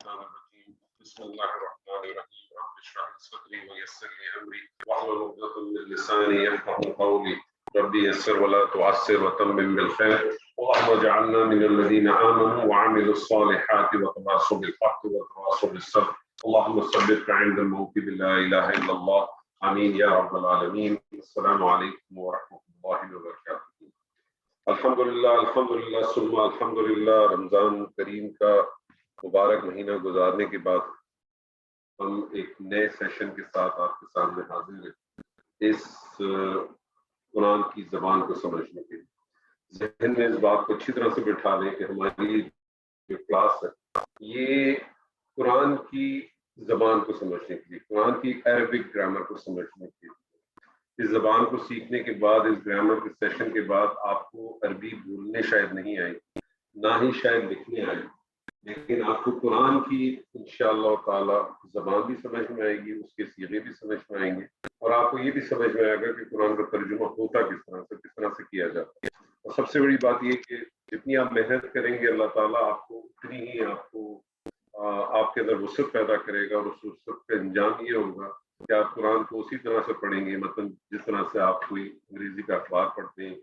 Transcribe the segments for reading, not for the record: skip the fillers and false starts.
الشیطان الرجیم بسم اللہ الرحمن الرحیم رب اشرح لي صدری ویسر لي امری واحلل عقدۃ من لسانی یفقهوا قولی رب یسر ولا تعسر وتمم بالخیر اللهم اجعلنا من الذين آمنوا وعملوا الصالحات وتواصوا بالحق وتواصوا بالصبر اللهم ثبت عند الموت بلا اله الا الله آمین یا رب العالمین. السلام علیکم ورحمۃ اللہ وبرکاتہ. الحمدللہ ثم الحمدللہ. رمضان کریم کا مبارک مہینہ گزارنے کے بعد ہم ایک نئے سیشن کے ساتھ آپ کے سامنے حاضر ہیں اس قرآن کی زبان کو سمجھنے کے لیے. ذہن میں اس بات کو اچھی طرح سے بٹھا لیں کہ ہماری جو کلاس ہے یہ قرآن کی زبان کو سمجھنے کے لیے، قرآن کی عربک گرامر کو سمجھنے کے لیے. اس زبان کو سیکھنے کے بعد، اس گرامر کے سیشن کے بعد آپ کو عربی بولنے شاید نہیں آئے، نہ ہی شاید لکھنے آئے، لیکن آپ کو قرآن کی انشاءاللہ تعالی زبان بھی سمجھ میں آئے گی، اس کے صیغے بھی سمجھ میں آئیں گے، اور آپ کو یہ بھی سمجھ میں آئے گا کہ قرآن کا ترجمہ ہوتا کس طرح سے کیا جاتا ہے. اور سب سے بڑی بات یہ کہ جتنی آپ محنت کریں گے اللہ تعالیٰ آپ کو اتنی ہی آپ کے اندر وسعت پیدا کرے گا، اور اس وسعت کا انجام یہ ہوگا کہ آپ قرآن کو اسی طرح سے پڑھیں گے، مثلا جس طرح سے آپ کوئی انگریزی کا اخبار پڑھتے ہیں.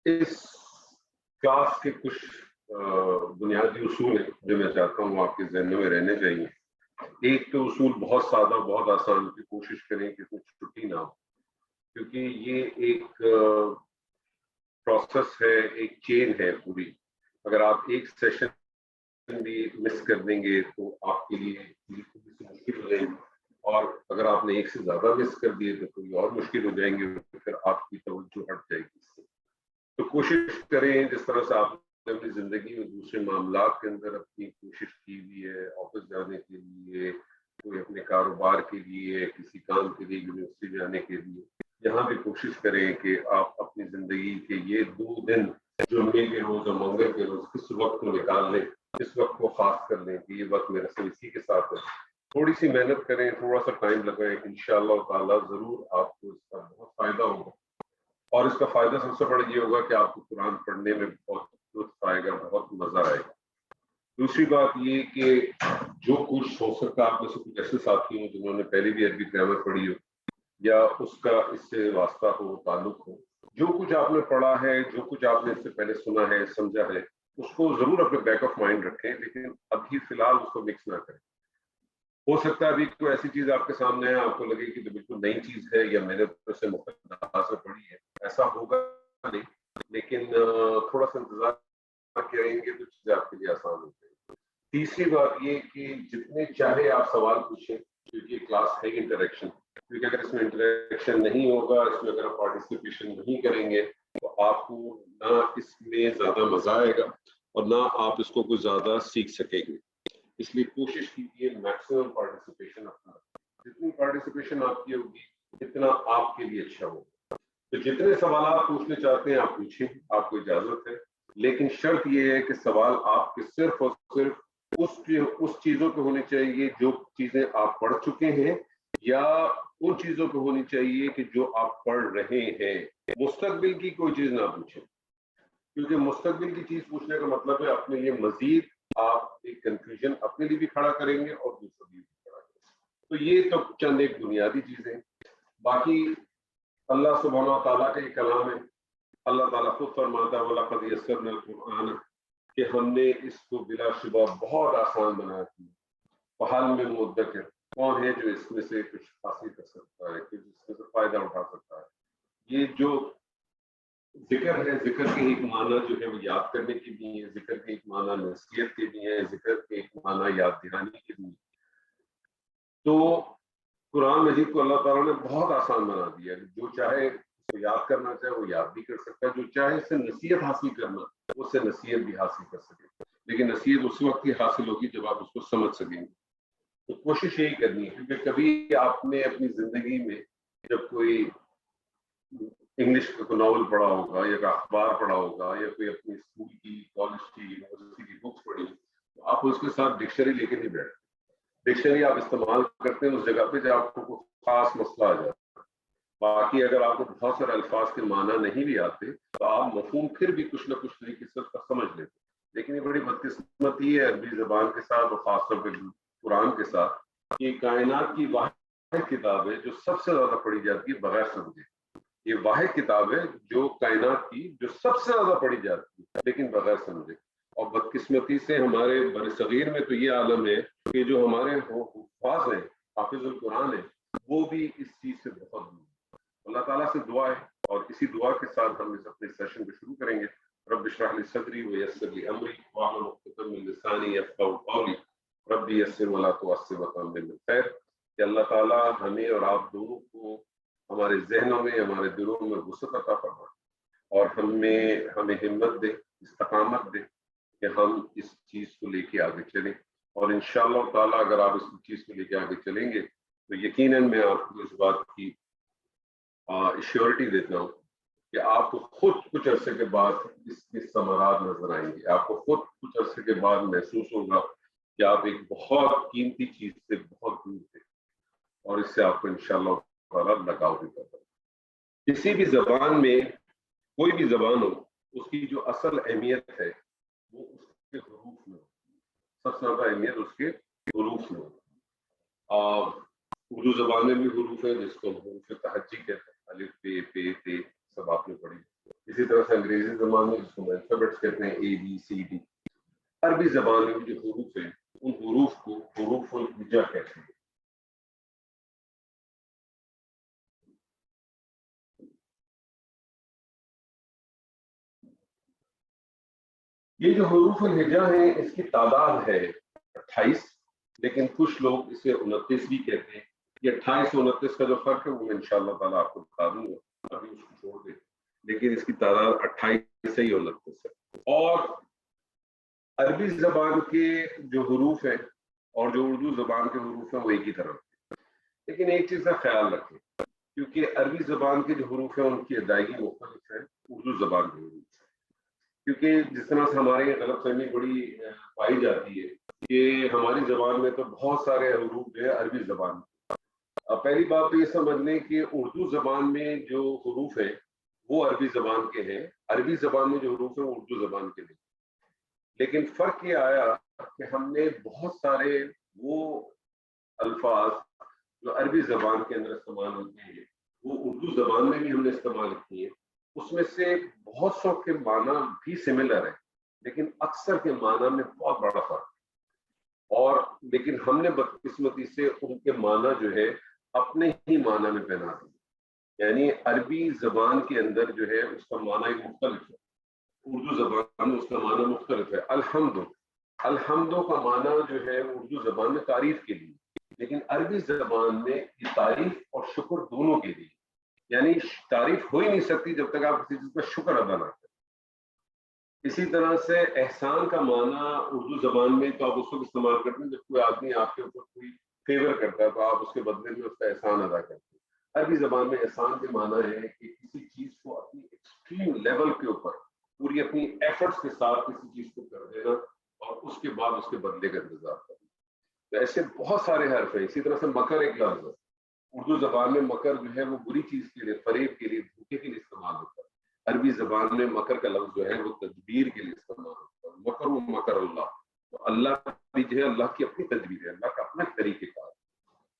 اس کلاس کے کچھ بنیادی اصول ہیں جو میں چاہتا ہوں آپ کے ذہنوں میں رہنے چاہیے. ایک تو اصول بہت سادہ، بہت آسان کی کوشش کریں کہ اس میں چھٹی نہ ہو، کیونکہ یہ ایک پروسیس ہے، ایک چین ہے پوری. اگر آپ ایک سیشن بھی مس کر دیں گے تو آپ کے لیے مشکل ہو جائے گی، اور اگر آپ نے ایک سے زیادہ مس کر دیے تو کوئی اور مشکل ہو جائیں گے، پھر آپ کی توجہ ہٹ جائے گی. تو کوشش کریں جس طرح سے آپ نے اپنی زندگی میں دوسرے معاملات کے اندر اپنی کوشش کی ہوئی ہے، آفس جانے کے لیے، کوئی اپنے کاروبار کے لیے، کسی کام کے لیے، یونیورسٹی جانے کے لیے، یہاں بھی کوشش کریں کہ آپ اپنی زندگی کے یہ 2 دن جمعے کے روز اور منگل کے روز کس وقت کو نکال لیں، اس وقت کو خاص کر لیں کہ یہ وقت میرے سے اسی کے ساتھ ہے. تھوڑی سی محنت کریں، تھوڑا سا ٹائم لگائیں، انشاءاللہ تعالیٰ ضرور آپ کو اس کا بہت فائدہ ہوگا. اور اس کا فائدہ سب سے بڑا یہ ہوگا کہ آپ کو قرآن پڑھنے میں بہت لطف آئے گا، بہت مزہ آئے گا. دوسری بات یہ کہ جو کچھ ہو سکتا ہے آپ میں سے کچھ ایسے ساتھی ہوں جنہوں نے پہلے بھی عربی گرامر پڑھی ہو یا اس کا اس سے واسطہ ہو، تعلق ہو، جو کچھ آپ نے پڑھا ہے، جو کچھ آپ نے اس سے پہلے سنا ہے، سمجھا ہے، اس کو ضرور اپنے بیک آف مائنڈ رکھیں، لیکن ابھی فی الحال اس کو مکس نہ کریں. ہو سکتا ہے ابھی کوئی ایسی چیز آپ کے سامنے ہے، آپ کو لگے کہ بالکل نئی چیز ہے یا میں نے اسے مختلف سے پڑھی ہے. ایسا ہوگا نہیں، لیکن تھوڑا سا انتظار کریں گے تو چیزیں آپ کے لیے آسان ہو جائیں گی. تیسری بات یہ کہ جتنے چاہے آپ سوال پوچھیں، کیونکہ کلاس ہے انٹریکشن، کیونکہ اگر اس میں انٹریکشن نہیں ہوگا، اس میں اگر آپ پارٹیسپیشن نہیں کریں گے تو آپ کو نہ اس میں زیادہ مزہ آئے گا اور نہ آپ اس کو کچھ زیادہ سیکھ سکیں گے. اس لیے کوشش کیجیے میکسیمم پارٹیسپیشن اپنا. جتنی پارٹیسپیشن آپ کی ہوگی اتنا آپ کے لیے اچھا ہوگا. تو جتنے سوالات پوچھنے چاہتے ہیں آپ پوچھیں، آپ کو اجازت ہے، لیکن شرط یہ ہے کہ سوال آپ کے صرف اور صرف اس چیزوں پہ ہونے چاہیے جو چیزیں آپ پڑھ چکے ہیں، یا ان چیزوں پہ ہونی چاہیے کہ جو آپ پڑھ رہے ہیں. مستقبل کی کوئی چیز نہ پوچھیں، کیونکہ مستقبل کی چیز پوچھنے کا مطلب ہے اپنے لیے مزید آپ ایک کنفیوژن اپنے لیے بھی کھڑا کریں گے اور دوسروں کے لیے بھی کھڑا کریں گے. تو یہ تو چند ایک بنیادی چیزیں. باقی اللہ سبحانہ تعالیٰ کا یہ کلام ہے. اللہ تعالیٰ خود فرماتا ہے وَلَقَدْ يَسَّرْنَا الْقُرْآنَ، کہ ہم نے اس کو بلا شبہ بہت آسان بنا دیا. فَهَلْ مِن مُدَّكِرٍ، کون ہے جو اس میں سے کچھ حاصل کر سکتا ہے، کہ اس میں سے فائدہ اٹھا سکتا ہے. یہ جو ذکر ہے، ذکر کے ایک معنی جو ہے وہ یاد کرنے کے بھی ہے، ذکر کے ایک معنی نصیحت کے بھی ہے، ذکر کے ایک معنی یاد دلانے کے بھی ہے. تو قرآن مجید کو اللہ تعالیٰ نے بہت آسان بنا دیا ہے. جو چاہے اس کو یاد کرنا چاہے وہ یاد بھی کر سکتا ہے، جو چاہے اس سے نصیحت حاصل کرنا اس سے نصیحت بھی حاصل کر سکے. لیکن نصیحت اس وقت ہی حاصل ہوگی جب آپ اس کو سمجھ سکیں گے. تو کوشش یہی کرنی ہے، کیونکہ کبھی آپ نے اپنی زندگی میں جب کوئی انگلش کا ناول پڑھا ہوگا یا اخبار پڑھا ہوگا یا کوئی اپنی اسکول کی، کالج کی، یونیورسٹی کی بکس پڑھی، تو آپ اس کے ساتھ ڈکشنری لے کے نہیں بیٹھتے. ڈکشنری آپ استعمال کرتے ہیں اس جگہ پہ جب آپ کو کوئی خاص مسئلہ آ جاتا ہے. باقی اگر آپ کو بہت سارے الفاظ کے معنی نہیں بھی آتے تو آپ مفہوم پھر بھی کچھ نہ کچھ طریقے سے اس کا سمجھ لیتے. لیکن یہ بڑی بدقسمتی ہے عربی زبان کے ساتھ اور خاص طور پہ قرآن کے ساتھ کہ کائنات کی واحد کتاب ہے جو سب سے زیادہ پڑھی جاتی ہے بغیر سمجھے. یہ واحد کتاب ہے جو کائنات کی جو سب سے زیادہ پڑھی جاتی ہے لیکن بغیر سمجھے. اور بدقسمتی سے ہمارے بر صغیر میں تو یہ عالم ہے کہ جو ہمارے حفاظ ہیں حافظ القرآن ہیں وہ بھی اس چیز سے بہت دور. اللہ تعالیٰ سے دعا ہے اور اسی دعا کے ساتھ ہم اس اپنے سیشن کو شروع کریں گے. رب اشرح لی صدری ویسر لی امری واحلل عقدۃ من لسانی یفقهوا قولی رب یسر ولا تعسر وتمم بالخیر. کہ اللہ تعالیٰ ہمیں اور آپ دونوں کو ہمارے ذہنوں میں ہمارے دلوں میں وسعت عطا فرمائے اور ہمیں ہمت دے استقامت دے کہ ہم اس چیز کو لے کے آگے چلیں. اور انشاءاللہ تعالیٰ اگر آپ اس چیز کو لے کے آگے چلیں گے تو یقیناً میں آپ کو اس بات کی ایشورٹی دیتا ہوں کہ آپ کو خود کچھ عرصے کے بعد اس کے ثمرات نظر آئیں گے. آپ کو خود کچھ عرصے کے بعد محسوس ہوگا کہ آپ ایک بہت قیمتی چیز سے بہت دور تھے اور اس سے آپ کو انشاءاللہ تعالیٰ لگاؤ بھی کرتا ہے. کسی بھی زبان میں کوئی بھی زبان ہو اس کی جو اصل اہمیت ہے وہ اس کے حروف میں ہوتی ہے. سب سے زیادہ اہمیت اس کے حروف میں ہوتی ہے. اردو زبان میں بھی حروف ہے جس کو حروف تہجی کہتے ہیں. الف بے پے تے سب آپ نے پڑھی. اسی طرح سے انگریزی زبان میں جس کو الفابیٹس کہتے ہیں اے بی سی ڈی. عربی زبان میں جو حروف ہیں ان حروف کو حروف الہجا کہتے ہیں. یہ جو حروف الہجا ہیں اس کی تعداد ہے 28 لیکن کچھ لوگ اسے 29 بھی کہتے ہیں. یہ 28 اور 29 کا جو فرق ہے وہ میں انشاءاللہ تعالیٰ آپ کو بتا دوں گا. ابھی اس کو چھوڑ دیں لیکن اس کی تعداد 28 سے ہی 29 ہے. اور عربی زبان کے جو حروف ہیں اور جو اردو زبان کے حروف ہیں وہ ایک ہی طرح ہیں. لیکن ایک چیز کا خیال رکھیں کیونکہ عربی زبان کے جو حروف ہیں ان کی ادائیگی مختلف ہے اردو زبان کے حروف سے. کیونکہ جس طرح سے ہمارے یہ غلط فہمی بڑی پائی جاتی ہے کہ ہماری زبان میں تو بہت سارے حروف جو ہے عربی زبان میں. پہلی بات تو یہ سمجھ لیں کہ اردو زبان میں جو حروف ہیں وہ عربی زبان کے ہیں. عربی زبان میں جو حروف ہیں وہ اردو زبان کے نہیں. لیکن فرق یہ آیا کہ ہم نے بہت سارے وہ الفاظ جو عربی زبان کے اندر استعمال ہوتے ہیں وہ اردو زبان میں بھی ہم نے استعمال کیے. اس میں سے بہت سو کے معنی بھی سملر ہے لیکن اکثر کے معنی میں بہت بڑا فرق ہے. اور لیکن ہم نے بدقسمتی سے ان کے معنی جو ہے اپنے ہی معنی میں پہنا دی. یعنی عربی زبان کے اندر جو ہے اس کا معنی مختلف ہے. اردو زبان میں اس کا معنی مختلف ہے. الحمد کا معنی جو ہے اردو زبان میں تعریف کے لیے لیکن عربی زبان میں یہ تعریف اور شکر دونوں کے لیے. یعنی تعریف ہو ہی نہیں سکتی جب تک آپ کسی چیز کا شکر ادا نہ کریں. اسی طرح سے احسان کا معنی اردو زبان میں تو آپ اس وقت استعمال کرتے ہیں جب کوئی آدمی آپ کے اوپر کوئی فیور کرتا ہے تو آپ اس کے بدلے میں اس کا احسان ادا کرتے ہیں. عربی زبان میں احسان کے معنی ہے کہ کسی چیز کو اپنی ایکسٹریم لیول کے اوپر پوری اپنی ایفرٹس کے ساتھ کسی چیز کو کر دینا اور اس کے بعد اس کے بدلے کا انتظار کرنا. تو ایسے بہت سارے حرف ہیں. اسی طرح سے مکر ایک لفظ ہے. اردو زبان میں مکر جو ہے وہ بری چیز کے لیے فریب کے لیے دھوکے کے لیے استعمال ہوتا ہے. عربی زبان میں مکر کا لفظ جو ہے وہ تدبیر کے لیے استعمال ہوتا ہے. مکر و مکر اللہ. تو اللہ بھی جو ہے اللہ کی اپنی تدبیر ہے اللہ کا اپنا طریقہ کار.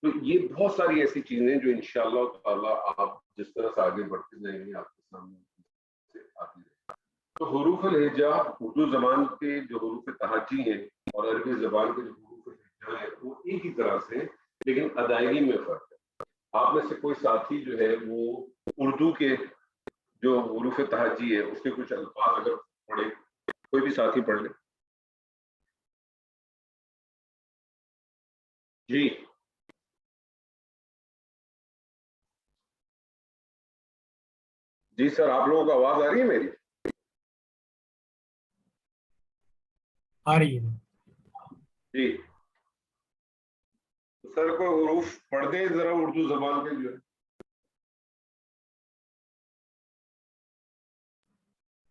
تو یہ بہت ساری ایسی چیزیں جو انشاءاللہ تعالیٰ آپ جس طرح سے آگے بڑھتے جائیں گے آپ کے سامنے آتی ہیں. تو حروف الہجا اردو زبان کے جو حروف تہجی ہیں اور عربی زبان کے جو حروف الہجا ہیں وہ ایک ہی طرح سے لیکن ادائیگی میں فرق ہے. آپ میں سے کوئی ساتھی جو ہے وہ اردو کے جو حروف تہجی ہے اس کے کچھ الفاظ اگر پڑھے کوئی بھی ساتھی پڑھ لے. جی جی سر آپ لوگوں کو آواز آ رہی ہے میری؟ آ رہی ہے جی. سر کوئی حروف پڑھ دیں ذرا اردو زبان کے جو ہے.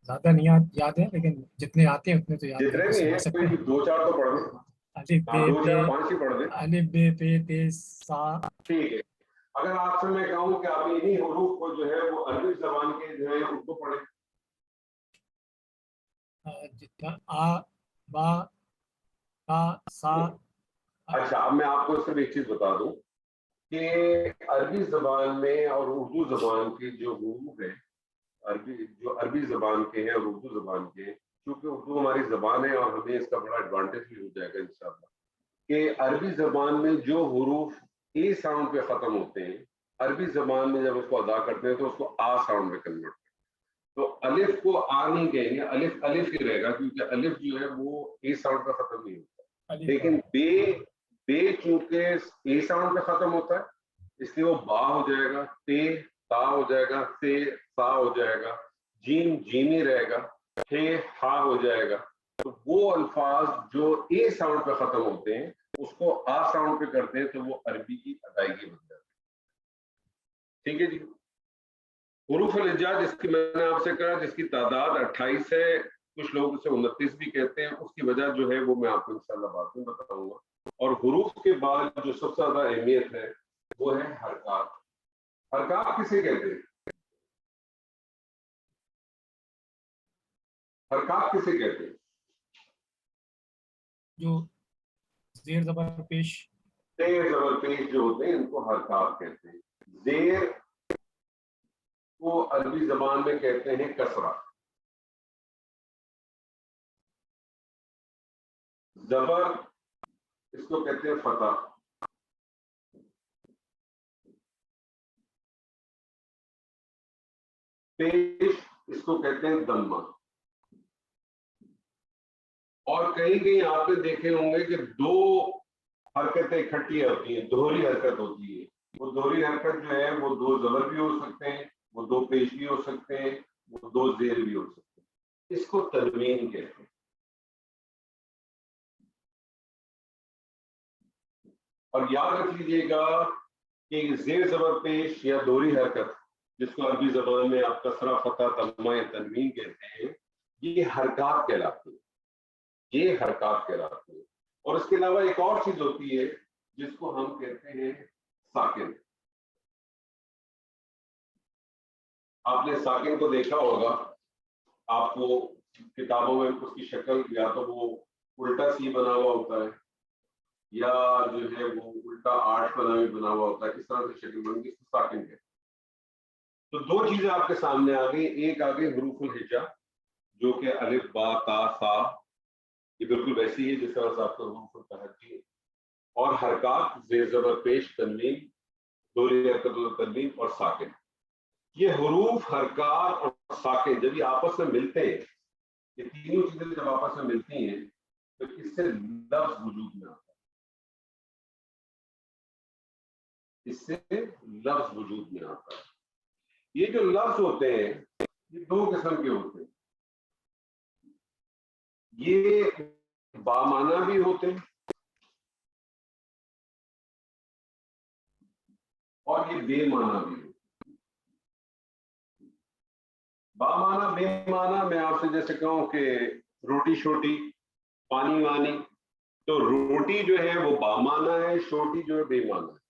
زیادہ نہیں یاد ہے لیکن جتنے آتے ہیں اتنے تو یاد جتنے بھی ہیں سکتے ہیں. کوئی 2-4 تو پڑھ دیں. الف بے 2-4-5 ہی پڑھ دیں. الف بے پے تے سا. ٹھیک ہے. اگر آپ سے میں کہوں کہ آپ انہی حروف کو جو ہے وہ عربی زبان کے جو ہے ان کو پڑھیں. جتنا آ با تا سا. اچھا اب میں آپ کو صرف ایک چیز بتا دوں کہ عربی زبان میں اور اردو زبان کے جو حروف ہیں، عربی زبان کے ہیں اور اردو زبان کے ہیں، کیونکہ اردو ہماری زبان ہے اور ہمیں اس کا بڑا ایڈوانٹیج بھی ہو جائے گا انشاءاللہ، کہ عربی زبان میں جو حروف اے ساؤنڈ پہ ختم ہوتے ہیں، عربی زبان میں جب اس کو ادا کرتے ہیں تو اس کو آ ساؤنڈ میں کنورٹ کرتے ہیں۔ تو الف کو آ نہیں کہیں گے، الف الف ہی رہے گا، کیونکہ الف جو ہے وہ اے ساؤنڈ پہ ختم نہیں ہوتا، لیکن بے چونکہ اے ساؤنڈ پہ ختم ہوتا ہے اس لیے وہ با ہو جائے گا، تے تا ہو جائے گا، تے سا ہو جائے گا، جیم جیمی رہے گا، ہے ہا ہو جائے گا۔ تو وہ الفاظ جو اے ساؤنڈ پہ ختم ہوتے ہیں اس کو آ ساؤنڈ پہ کرتے ہیں تو وہ عربی کی ادائیگی بن جاتی ہے۔ ٹھیک ہے جی، حروف الہجا جس کی میں نے آپ سے کہا جس کی تعداد 28 ہے، کچھ لوگ اسے 29 بھی کہتے ہیں، اس کی وجہ جو ہے وہ میں آپ کو انشاءاللہ بعد میں بتاؤں گا۔ اور حروف کے بعد جو سب سے زیادہ اہمیت ہے وہ ہے حرکات۔ حرکات کسے کہتے ہیں؟ حرکات کسے کہتے ہیں؟ جو زیر زبر پیش، زیر زبر پیش جو ہوتے ہیں ان کو حرکات کہتے ہیں۔ زیر کو عربی زبان میں کہتے ہیں کسرہ، زبر اس کو کہتے ہیں فتح، پیش اس کو کہتے ہیں دمہ۔ اور کہیں کہیں آپ نے دیکھے ہوں گے کہ دو حرکتیں اکٹھی ہوتی ہیں، دوہری حرکت ہوتی ہے۔ وہ دوہری حرکت جو ہے وہ دو زبر بھی ہو سکتے ہیں، وہ دو پیش بھی ہو سکتے ہیں، وہ دو زیر بھی ہو سکتے ہیں، اس کو تنوین کہتے ہیں۔ اور یاد رکھ لیجیے گا کہ زیر زبر پیش یا دوہری حرکت جس کو عربی زبان میں آپ کسرہ فتح دمہ یا تنوین کہتے ہیں، یہ حرکات کہلاتی ہیں، یہ حرکات کہلاتی ہیں۔ اور اس کے علاوہ ایک اور چیز ہوتی ہے جس کو ہم کہتے ہیں ساکن۔ آپ نے ساکن کو دیکھا ہوگا، آپ کو کتابوں میں اس کی شکل یا تو وہ الٹا سی بنا ہوا ہوتا ہے یا جو ہے وہ الٹا آٹھ بنا ہوا ہوتا ہے، اس طرح سے شکل بن گئی، اس کو ساکن کہتے ہیں۔ تو دو چیزیں آپ کے سامنے آ گئی، ایک آ گئی حروف الہجا جو کہ الف با تا سا، یہ بالکل ویسی ہے جس طرح سے آپ کو حروف التحجی، اور حرکات زیر زبر پیش تنوین، دوہری حرکت تنوین اور ساکن۔ یہ حروف حرکات اور ساکن جب یہ آپس میں ملتے ہیں، یہ تینوں چیزیں جب آپس میں ملتی ہیں تو اس سے لفظ وجود میں آتا ہے، اس سے لفظ وجود میں آتا ہے۔ یہ جو لفظ ہوتے ہیں یہ دو قسم کے ہوتے ہیں، یہ بامعنی بھی ہوتے ہیں اور یہ بے معنی بھی ہوتے ہیں۔ بامعنی بے معنی میں آپ سے جیسے کہوں کہ روٹی شوٹی، پانی وانی، تو روٹی جو ہے وہ بامعنی ہے، شوٹی جو ہے بے معنی ہے،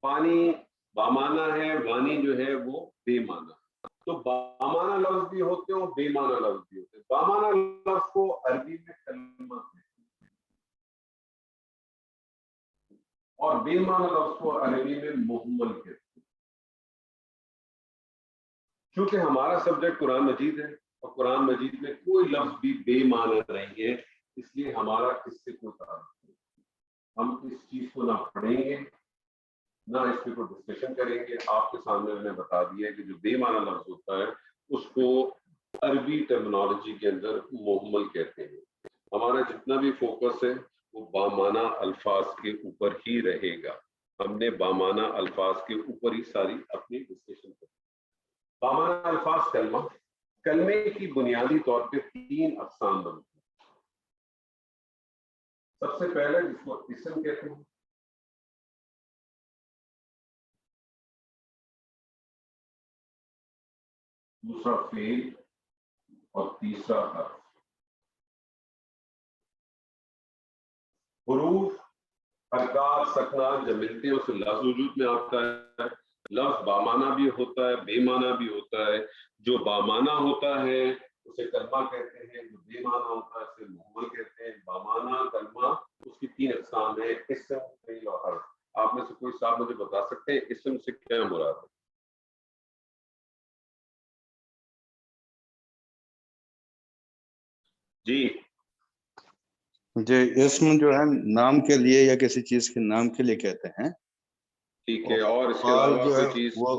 پانی بامعنی ہے، وانی جو ہے وہ بے معنی ہے۔ تو بامعنی لفظ بھی ہوتے ہیں اور بے معنی لفظ بھی ہوتے ہیں۔ بامعنی لفظ کو عربی میں کلمہ کہتے ہیں اور بے معنی لفظ کو عربی میں محمل کہتے ہیں۔ چونکہ ہمارا سبجیکٹ قرآن مجید ہے اور قرآن مجید میں کوئی لفظ بھی بے معنی نہیں ہے، اس لیے ہمارا اس سے کوئی تعلق نہیں، ہم اس چیز کو نہ پڑھیں گے نہ اس پہ کوئی ڈسکشن کریں گے۔ آپ کے سامنے میں نے بتا دیا کہ جو بے معنی لفظ ہوتا ہے اس کو عربی ٹرمنالوجی کے اندر محمل کہتے ہیں۔ ہمارا جتنا بھی فوکس ہے وہ بامعنی الفاظ کے اوپر ہی رہے گا، ہم نے بامعنی الفاظ کے اوپر ہی ساری اپنی ڈسکشن کریں۔ بامعنی الفاظ کلمہ، کلمے کی بنیادی طور پہ تین اقسام بنتی ہیں۔ سب سے پہلے جس کو اسم کہتے ہیں، دوسرا فعل اور تیسرا حرف۔ حروف حرکات سکنات جب ملتے ہیں اس سے لفظ وجود میں آتا ہے۔ لفظ بامعنی بھی ہوتا ہے، بے معنی بھی ہوتا ہے۔ جو بامعنی ہوتا ہے اسے کلمہ کہتے ہیں. جو بے معنی ہوتا ہے اسے محمل کہتے ہیں. بامعنی کلمہ اس کی 3 اقسام ہیں: اسم، فعل اور حرف. آپ میں سے کوئی صاحب مجھے بتا سکتے ہیں اسم سے کیا مراد ہے؟ جی جی، اسم جو ہے نام کے لیے یا کسی چیز کے نام کے لیے کہتے ہیں. ٹھیک ہے. اور اس کے فعال علاوہ جو ہے کوئی چیز؟ وہ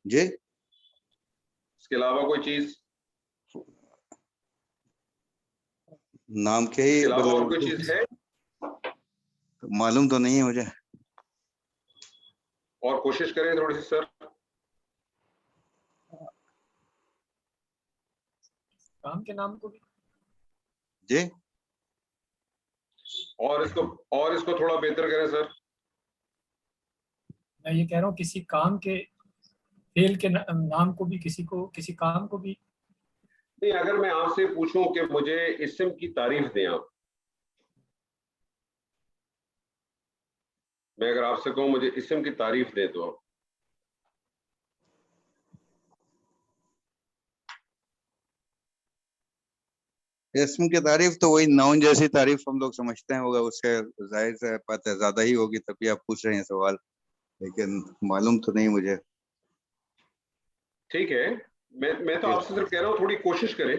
جی اس کے علاوہ کوئی چیز؟ نام کے اس ہی کے علاوہ اور کوئی چیز ہے؟ معلوم تو نہیں ہے مجھے. اور کوشش کریں تھوڑی سی سر. کام کے نام کو بھی جی اور اس کو تھوڑا بہتر کریں سر. میں یہ کہہ رہا ہوں کسی کام کے فعل کے نام کو بھی کسی کام کو بھی. نہیں، اگر میں آپ سے پوچھوں کہ مجھے اسم کی تعریف دیں آپ، میں اگر آپ سے کہوں مجھے اسم کی تعریف دیں تو آپ اسم کی تعریف تو وہی ناؤن جیسی تعریف ہم لوگ سمجھتے ہیں ہوگا. اس سے ظاہر سے بات ہے زیادہ ہی ہوگی، تبھی آپ پوچھ رہے ہیں سوال، لیکن معلوم تو نہیں مجھے. ٹھیک ہے. میں تو آپ سے صرف کہہ رہا ہوں تھوڑی کوشش کریں.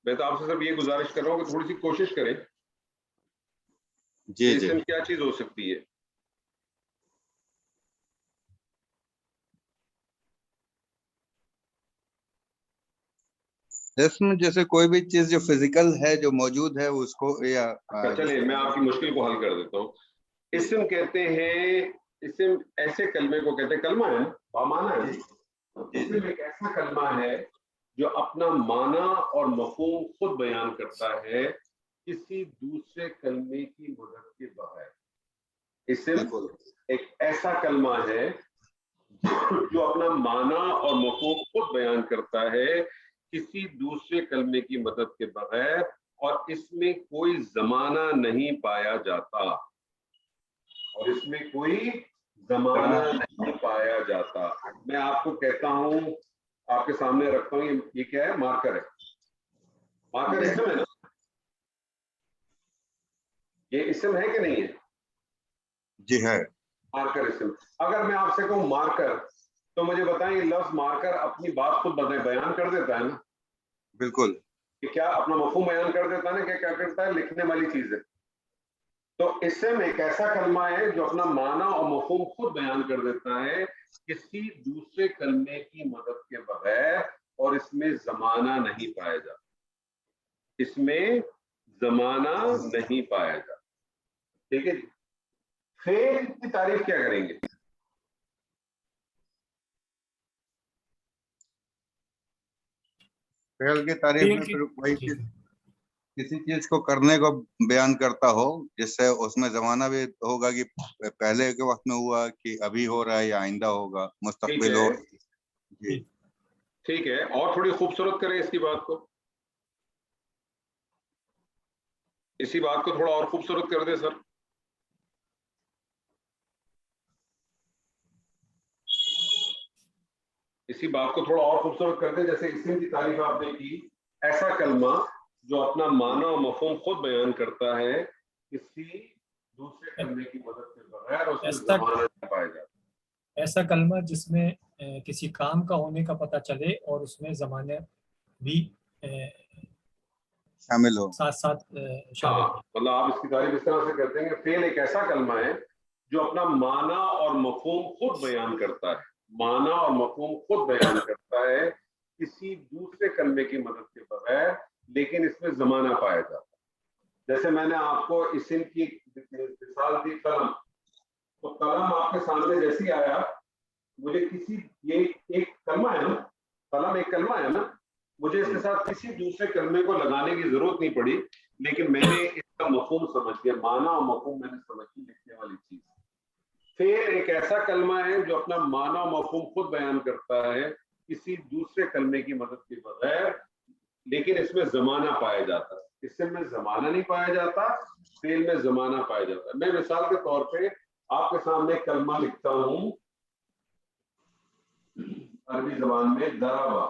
میں تو آپ سے صرف یہ گزارش کر رہا ہوں کہ تھوڑی سی کوشش کریں جی کہ جی اسم کیا چیز ہو سکتی ہے. اسم جیسے کوئی بھی چیز جو فزیکل ہے، جو موجود ہے، اس کو یا چلے میں آپ کی مشکل کو حل کر دیتا ہوں. اسم کہتے ہیں، اسم ایسے کلمے کو کہتے ہیں، کلمہ ہے نا، بامعنی ہے. اسم ایک ایسا کلمہ ہے جو اپنا معنی اور مفہوم خود بیان کرتا ہے کسی دوسرے کلمے کی مدد کے بغیر. اسم ایک ایسا کلمہ ہے جو اپنا معنی اور مفہوم خود بیان کرتا ہے کسی دوسرے کلمے کی مدد کے بغیر، اور اس میں کوئی زمانہ نہیں پایا جاتا. میں آپ کو کہتا ہوں، آپ کے سامنے رکھتا ہوں، یہ کیا ہے؟ مارکر ہے. مارکر اسم ہے نا؟ یہ اسم ہے کہ نہیں ہے؟ جی ہے. مارکر اسم. اگر میں آپ سے کہوں مارکر، تو مجھے بتائیں یہ لفظ مارکر اپنی بات خود بیان کر دیتا ہے نا؟ بالکل. کہ کیا اپنا مفہوم بیان کر دیتا ہے نا؟ کہ کیا کرتا ہے؟ لکھنے والی چیز ہے. تو اسم ایک ایسا کلمہ ہے جو اپنا معنی اور مفہوم خود بیان کر دیتا ہے کسی دوسرے کلمے کی مدد کے بغیر، اور اس میں زمانہ نہیں پایا جاتا. اس میں زمانہ نہیں پایا جاتا. ٹھیک ہے جی. فعل کی تعریف کیا کریں گے؟ فعل کی تعریف میں پھر وہی کسی چیز کو کرنے کو بیان کرتا ہو، جس سے اس میں زمانہ بھی ہوگا کہ پہلے کے وقت میں ہوا، کہ ابھی ہو رہا ہے یا آئندہ ہوگا، مستقبل ہو. جی ٹھیک ہے. اور تھوڑی خوبصورت کریں اس کی بات کو، اسی بات کو تھوڑا اور خوبصورت کر دیں سر. اسی بات کو تھوڑا اور خوبصورت کر دیں. جیسے اسم کی تعریف آپ نے کی، ایسا کلمہ جو اپنا معنی اور مفہوم خود بیان کرتا ہے کسی دوسرے کلمے کی مدد کے بغیر، اس میں زمانہ نہیں پایا جاتا. ایسا کلمہ جس میں کسی کام کا ہونے کا پتہ چلے اور اس میں زمانہ بھی شامل ہو. ساتھ ساتھ شامل ہو. مطلب آپ اس کی تعریف اس طرح سے کرتے ہیں کہ فعل ایک ایسا کلمہ ہے جو اپنا معنی اور مفہوم خود بیان کرتا ہے، معنی اور مفہوم خود بیان کرتا ہے کسی دوسرے کلمے کی مدد کے بغیر، لیکن اس میں زمانہ پایا جاتا ہے. جیسے میں نے آپ کو اسم کی مثال دی، قلم. تو قلم آپ کے سامنے جیسی آیا، مجھے کسی، یہ ایک کلمہ ہے نا، قلم ایک کلمہ ہے نا، مجھے اس کے ساتھ کسی دوسرے کلمے کو لگانے کی ضرورت نہیں پڑی، لیکن میں نے اس کا مفہوم سمجھ لیا، معنی اور مفہوم میں نے سمجھ لی، لکھنے والی چیز. فعل ایک ایسا کلمہ ہے جو اپنا معنی اور مفہوم خود بیان کرتا ہے کسی دوسرے کلمے کی مدد کے بغیر، لیکن اس میں زمانہ پایا جاتا ہے. اسم میں زمانہ نہیں پایا جاتا، فعل میں زمانہ پایا جاتا ہے. میں مثال کے طور پہ آپ کے سامنے کلمہ لکھتا ہوں عربی زبان میں، ضربہ.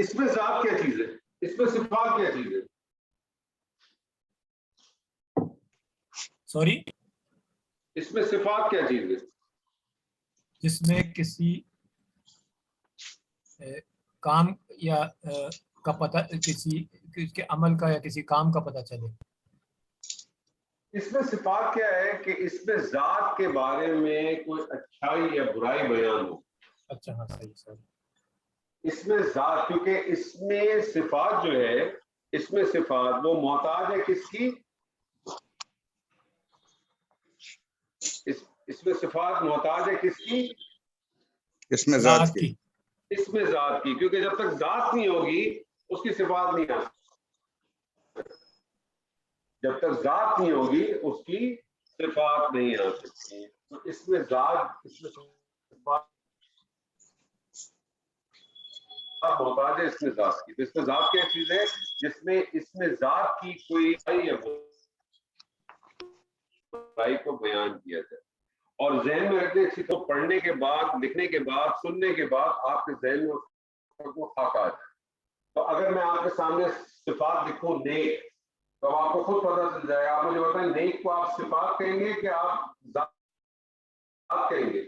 اس میں ذات کیا چیز ہے؟ اس میں صفات کیا چیز ہے؟ سوری، اس میں صفات کیا چیز ہے؟ جس میں کسی کام یا کا پتہ، کسی کے عمل کا یا کسی کام کا پتہ چلے. اس میں صفات کیا ہے کہ اس میں ذات کے بارے میں کوئی اچھائی یا برائی بیان ہو. اچھا ہاں صحیح سر. اس میں ذات، کیونکہ اس میں صفات جو ہے، اس میں صفات وہ محتاج ہے کس کی؟ اس میں صفات محتاج ہے کس کی؟ اس میں ذات کی. اس میں ذات کی، کیونکہ جب تک ذات نہیں ہوگی اس کی صفات نہیں آ سکتی. جب تک ذات نہیں ہوگی اس کی صفات نہیں آ سکتی. تو اس میں ذات، اس میں صفات محتاج ہے اس میں ذات کی. تو اس میں ذات کیا چیز ہے جس میں اس میں ذات کی کوئی برائی کو بیان کیا جائے. اور ذہن میں رکھنے اچھی تو پڑھنے کے بعد، لکھنے کے بعد، سننے کے بعد آپ کے ذہن میں وہ خاکہ آ جائے. تو اگر میں آپ کے سامنے صفات لکھوں نیک، تو آپ کو خود پتہ چل جائے گا. آپ مجھے بتائیں نیک کو آپ صفات کہیں گے کہ آپ ذات کہیں گے؟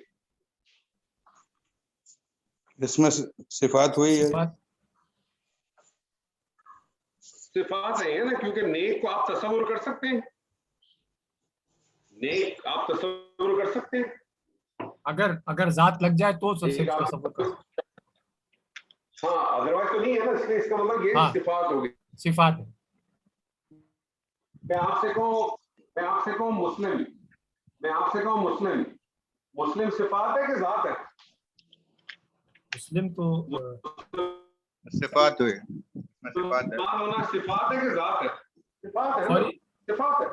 اس میں صفات ہوئی ہے. صفات نہیں ہے نا، کیونکہ نیک کو آپ تصور کر سکتے ہیں. نیک آپ تصور کر سکتے ہیں اگر ذات لگ جائے تو نیک آپ تصور کر سکتے. ہاں ادروائز تو نہیں ہے نا. اس لیے اس کا مطلب یہ صفات ہوگی. صفات ہے. میں آپ سے کہوں مسلم، میں آپ سے کہوں مسلم صفات ہے کہ ذات ہے؟ مسلم تو صفات ہوئی. ہونا صفات ہے کہ ذات ہے؟ صفات ہے. صفات ہے.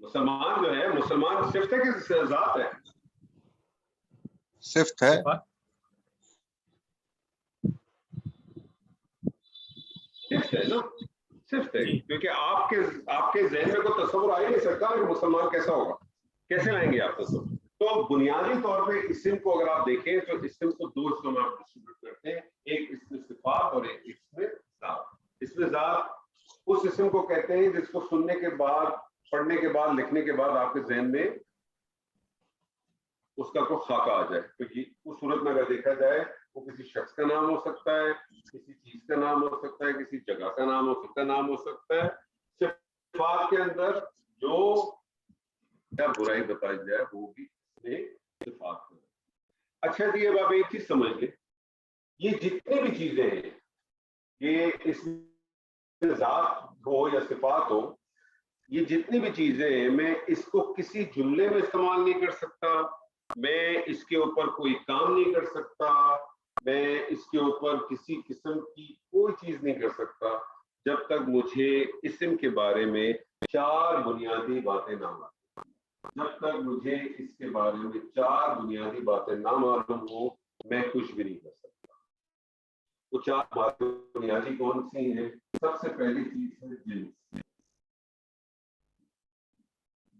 مسلمان جو ہے، مسلمان صفت ہے کہ ذات ہے؟ صفت ہے. صفت ہے نا، صفت ہے. کیونکہ آپ کے ذہن میں کوئی تصور آ ہی نہیں سکتا کہ مسلمان کیسا ہوگا. کیسے لائیں گے آپ تصور؟ تو بنیادی طور پہ اسم کو اگر آپ دیکھیں تو اسم کو دو حصوں میں آپ ڈسٹریبیوٹ کرتے ہیں. ایک اس میں صفات اور ایک اس میں ذات. اس میں ذات اس اسم کو کہتے ہیں جس کو سننے کے بعد، پڑھنے کے بعد، لکھنے کے بعد آپ کے ذہن میں اس کا کوئی خاکہ آ جائے. تو اس صورت میں اگر دیکھا جائے وہ کسی شخص کا نام ہو سکتا ہے، کسی چیز کا نام ہو سکتا ہے، کسی جگہ کا نام ہو سکتا ہے. صفات کے اندر جو برائی بتائی جائے وہ بھی صفات ہے. اچھا جی، اب آپ ایک چیز سمجھ لیں، یہ جتنی بھی چیزیں ہیں، یہ اس میں ذات ہو یا صفات ہو، یہ جتنی بھی چیزیں ہیں، میں اس کو کسی جملے میں استعمال نہیں کر سکتا، میں اس کے اوپر کوئی کام نہیں کر سکتا، میں اس کے اوپر کسی قسم کی کوئی چیز نہیں کر سکتا جب تک مجھے اسم کے بارے میں 4 بنیادی باتیں نہ معلوم. جب تک مجھے اس کے بارے میں 4 بنیادی باتیں نہ معلوم ہو، میں کچھ بھی نہیں کر سکتا. وہ 4 باتیں بنیادی کون سی ہیں؟ سب سے پہلی چیز ہے جنس،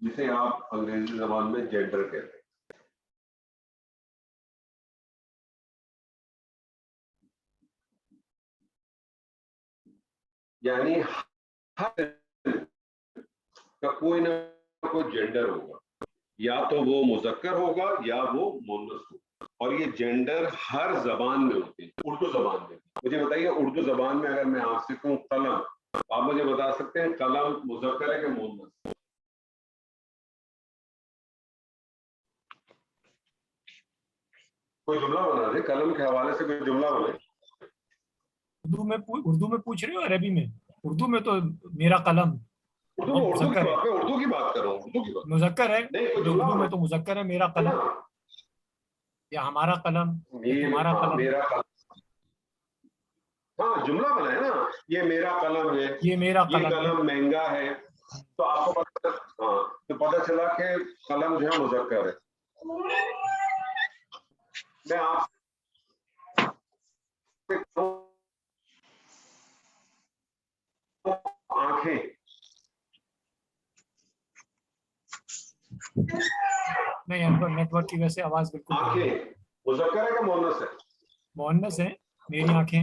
جسے آپ انگریزی زبان میں جینڈر کہتے ہیں. یعنی ہر کا کوئی نہ کوئی جینڈر ہوگا، یا تو وہ مذکر ہوگا یا وہ مؤنث ہوگا. اور یہ جینڈر ہر زبان میں ہوتے ہیں. اردو زبان میں مجھے بتائیے، اردو زبان میں اگر میں آپ سے کہوں قلم، آپ مجھے بتا سکتے ہیں قلم مذکر ہے کہ مؤنث؟ کوئی جملہ بنا دے، قلم کے حوالے سے کوئی جملہ بنے. اردو میں پوچھ رہے ہو؟ عربی میں؟ اردو میں تو میرا قلم اردو کی بات کر رہا ہوں. مذکر ہے. اردو میں تو مذکر ہے میرا قلم، یا ہمارا قلم، تمہارا قلم. میرا قلم، ہاں جملہ بنا ہے نا. یہ میرا قلم ہے، یہ میرا قلم مہنگا ہے. تو آپ کو پتہ چلا کہ قلم جو ہے مذکر ہے. میں آپ آنکھیں، نہیں، نیٹ ورک کی وجہ سے آواز بالکل آنکھیں مذکر ہے کہ مؤنث ہے؟ مؤنث ہے. میری آنکھیں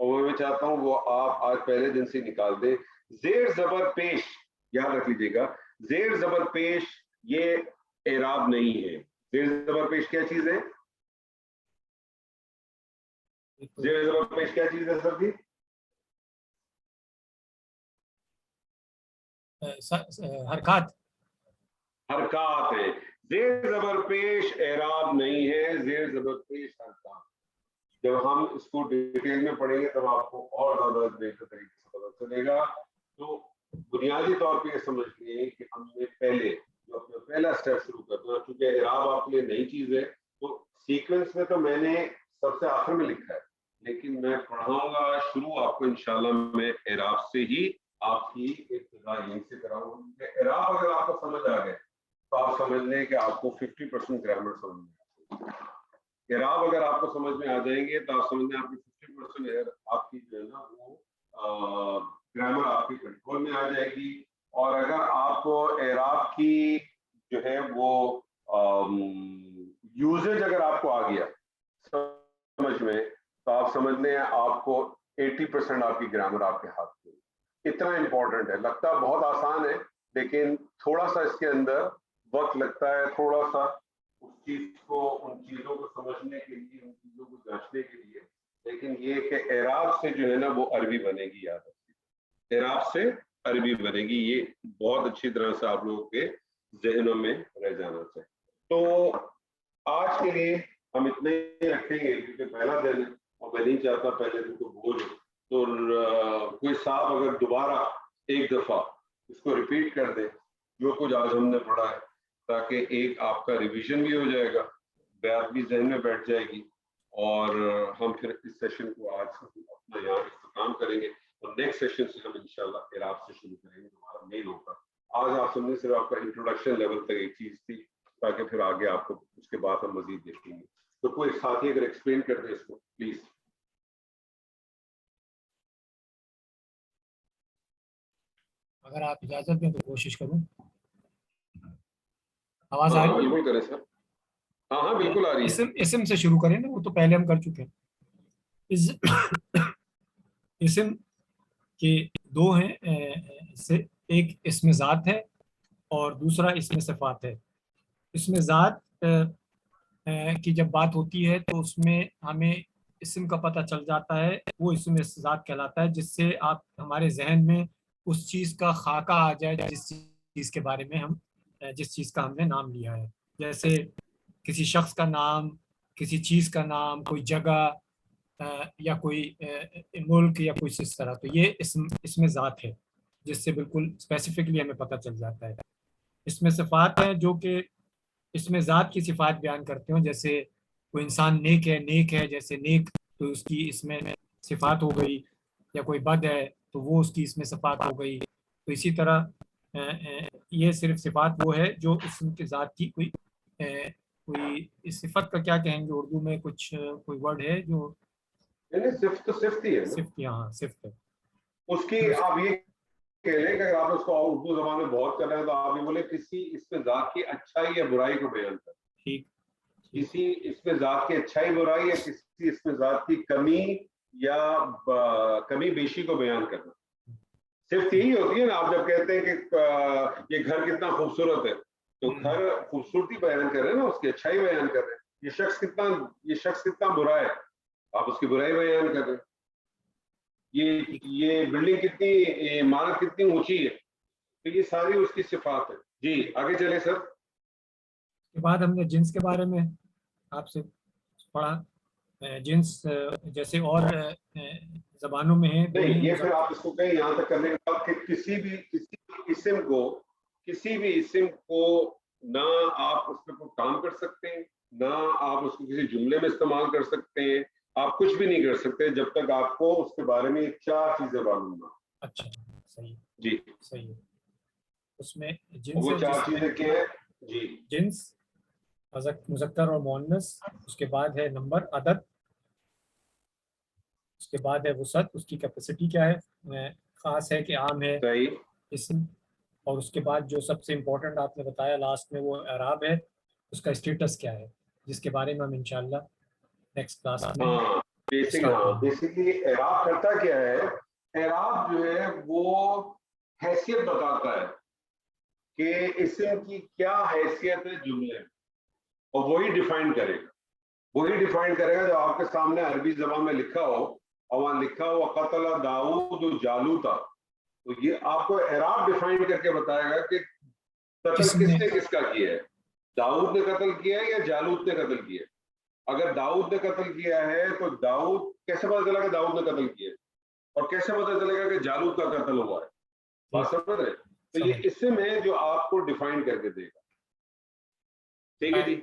اور وہ میں چاہتا ہوں وہ آپ آج پہلے دن سے نکال دیں. زیر زبر پیش یاد رکھ لیجیے گا, زیر زبر پیش یہ اعراب نہیں ہے. زیر زبر پیش کیا چیز ہے؟ زیر زبر پیش کیا چیز ہے سر جی؟ حرکات حرکات ہے. زیر زبر پیش اعراب نہیں ہے, زیر زبر پیش حرکات. جب ہم اس کو ڈیٹیل میں پڑھیں گے تب آپ کو اور زیادہ بہتر طریقے سے پتہ چلے گا. تو بنیادی طور پہ یہ سمجھ لیں کہ ہم نے پہلے جو اپنا پہلا اسٹیپ شروع کرنا ہے, چونکہ اعراب آپ کے لیے نئی چیز ہے تو سیکوینس میں تو میں نے سب سے آخر میں لکھا ہے, لیکن میں پڑھاؤں گا شروع آپ کو انشاءاللہ میں اعراب سے ہی آپ کی ابتدا یہیں سے کراؤں گا. اعراب اگر آپ کو سمجھ آ گئے تو آپ سمجھ لیں کہ آپ کو 50% گرامر سمجھ میں آ گئی. اعراب اگر آپ کو سمجھ میں آ جائیں گے تو آپ سمجھ لیں آپ کی 50% آپ کی جو ہے نا وہ گرامر آپ کی کنٹرول میں آ جائے گی. اور اگر آپ کو اعراب کی جو ہے وہ یوزیج اگر آپ کو آ گیا سمجھ میں تو آپ سمجھ لیں آپ کو 80% آپ کی گرامر آپ کے ہاتھ میں. اتنا امپورٹنٹ ہے. لگتا بہت آسان ہے لیکن تھوڑا سا اس کے اندر وقت لگتا ہے, تھوڑا سا اس چیز کو ان چیزوں کو سمجھنے کے لیے, ان چیزوں کو جانچنے کے لیے. لیکن یہ کہ اعراب سے جو ہے نا وہ عربی بنے گی, یاد رکھیے اعراب سے عربی بنے گی. یہ بہت اچھی طرح سے آپ لوگوں کے ذہنوں میں رہ جانا چاہیے. تو آج کے لیے ہم اتنے ہی رکھیں گے کیونکہ پہلا دن ہے اور میں نہیں چاہتا پہلے دن کو بھول. تو کوئی صاحب اگر دوبارہ ایک دفعہ اس کو ریپیٹ کر دے جو کچھ آج ہم نے پڑھا ہے, تاکہ ایک آپ کا ریویژن بھی ہو جائے گا, بات بھی ذہن میں بیٹھ جائے گی, اور ہم پھر اس سیشن کو آج اپنا یہاں اختتام کریں گے. اور نیکسٹ سیشن سے ہم انشاءاللہ اعراب سے شروع کریں گے, ہمارا مین ہوگا. آج آپ سمجھے صرف آپ کا انٹروڈکشن لیول تک ایک چیز تھی, تاکہ پھر آگے آپ کو اس کے بعد ہم مزید دیکھیں گے. تو کوئی ساتھی اگر ایکسپلین کر دے اس کو پلیز. اگر آپ اجازت دیں تو کوشش کروں. آواز آ رہی ہے؟ بالکل کریں سر. ہاں ہاں بالکل آ رہی ہے. اسم سے شروع کریں نا, وہ تو پہلے ہم کر چکے ہیں. اسم کے دو ہیں, ایک اسم ذات ہے اور دوسرا اسم صفات ہے. اسم ذات کی جب بات ہوتی ہے تو اس میں ہمیں اسم کا پتہ چل جاتا ہے, وہ اسم ذات کہلاتا ہے جس سے آپ ہمارے ذہن میں اس چیز کا خاکہ آ جائے جس چیز کے بارے میں جس چیز کا ہم نے نام لیا ہے. جیسے کسی شخص کا نام, کسی چیز کا نام, کوئی جگہ یا کوئی ملک یا کوئی اس طرح. تو یہ اسم ذات ہے جس سے بالکل اسپیسیفکلی ہمیں پتہ چل جاتا ہے. اسم صفات ہیں جو کہ اسم ذات کی صفات بیان کرتے ہیں. جیسے کوئی انسان نیک ہے جیسے نیک تو اس کی اسم صفات ہو گئی, یا کوئی بد ہے تو وہ اس کی اسم صفات ہو گئی. تو اسی طرح یہ صرف صفات وہ ہے جو اسم کے ذات کی کوئی صفت کا کیا کہیں گے اردو میں, کچھ کوئی ورڈ ہے جو صفت تو صفت ہی ہے نا, صفت, یہاں صفت ہے. اس کی آپ یہ کہہ لیں کہ اگر آپ اس کو اردو زبان میں بہت کر رہے ہیں تو آپ یہ بولے کسی اسم ذات کی اچھائی یا برائی کو بیان کر. ٹھیک, کسی اسم ذات کی اچھائی برائی یا کسی اسم ذات کی کمی یا کمی بیشی کو بیان کرنا. صرف یہی ہوتی ہے نا. آپ جب کہتے ہیں کہ یہ گھر کتنا خوبصورت ہے تو گھر خوبصورتی بیان کر رہے ہیں نا, اس کی اچھائی بیان کر رہے ہیں. یہ شخص کتنا برا ہے, آپ اس کی برائی بیان کر رہے ہیں. یہ بلڈنگ کتنی, عمارت کتنی اونچی ہے, تو یہ ساری اس کی صفات ہے. جی آگے چلیں سر. اس کے بعد ہم نے جنس کے بارے میں آپ سے پڑھا. جنس جیسے اور زبانوں میں ہے. نہیں, یہ پھر آپ اس کو کہیں یہاں تک کرنے کے بعد کہ کسی بھی اسم کو نہ آپ اس پہ کوئی کام کر سکتے ہیں, نہ آپ اس کو کسی جملے میں استعمال کر سکتے ہیں, آپ کچھ بھی نہیں کر سکتے جب تک آپ کو اس کے بارے میں 4 چیزیں معلوم نہ. اچھا صحیح, جی صحیح. اس میں جنس وہ 4 چیزیں کیا ہیں؟ جی جنس, مذکر اور مؤنث, اس کے بعد ہے نمبر, عدد, اس کے بعد ہے وسعت, اس کی کیپیسٹی کیا ہے, خاص ہے کہ عام ہے, صحیح. اسم, اور اس کے بعد جو سب سے امپورٹنٹ آپ نے بتایا لاسٹ میں وہ اعراب ہے, اس کا اسٹیٹس کیا ہے, جس کے بارے میں ہم انشاءاللہ نیکسٹ کلاس میں بیسک ہاں بیسکلی اعراب کرتا کیا ہے, اعراب جو ہے وہ حیثیت بتاتا ہے کہ اسم کی کیا حیثیت ہے جملے میں, اور وہی ڈیفائن کرے گا, وہی ڈیفائن کرے گا جو آپ کے سامنے عربی زبان میں لکھا ہو, اور وہاں لکھا ہو قتل داؤد جالوتا, تو یہ آپ کو اعراب ڈیفائن کر کے بتائے گا کہ قتل کس نے کس کا کیا ہے, داؤد نے قتل کیا ہے یا جالوت نے قتل کیا ہے. اگر داؤد نے قتل کیا ہے تو داؤد کیسے پتا چلا کہ داؤد نے قتل کیا ہے, اور کیسے پتا چلے گا کہ جالوت کا قتل ہوا ہے, بات سمجھ رہے. تو یہ اسم ہے جو آپ کو ڈیفائن کر کے دے گا. ٹھیک ہے جی.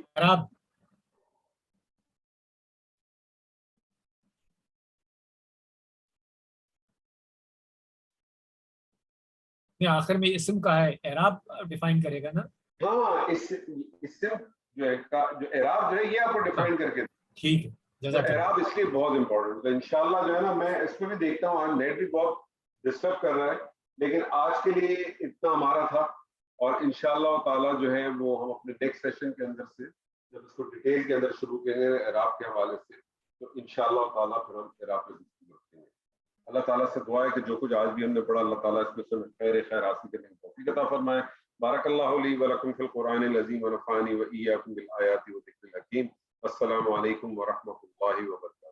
آخر میں اسم کا ہے, اعراب ڈیفائن کرے گا نا. ہاں اسم جو ہے جو اعراب جو ہے یہ آپ کو ڈیفائن کر کے دے. ٹھیک ہے, جزاک اللہ. اعراب اس لیے بہت امپورٹنٹ, تو انشاءاللہ جو ہے نا میں اس میں بھی دیکھتا ہوں آج نیٹ بھی بہت ڈسٹرب کر رہا ہے, لیکن آج کے لیے اتنا ہمارا تھا, اور انشاءاللہ تعالیٰ جو ہے وہ ہم اپنے نیکسٹ سیشن کے اندر سے جب اس کو ڈیٹیل کے اندر شروع کریں گے اعراب کے حوالے سے, تو انشاءاللہ تعالیٰ پھر ہم اعراب پہ گفتگو رکھیں گے. اللہ تعالیٰ سے دعا ہے کہ جو کچھ آج بھی ہم نے پڑھا اللہ تعالیٰ اس میں سے خیر حاصل کرنے کی توفیق عطا فرمائے. بارک اللہ لی و لکم فی القرآن العظیم و نفعنی و ایاکم بالآیات و ذکر الحکیم. السلام علیکم ورحمۃ اللہ وبرکاتہ.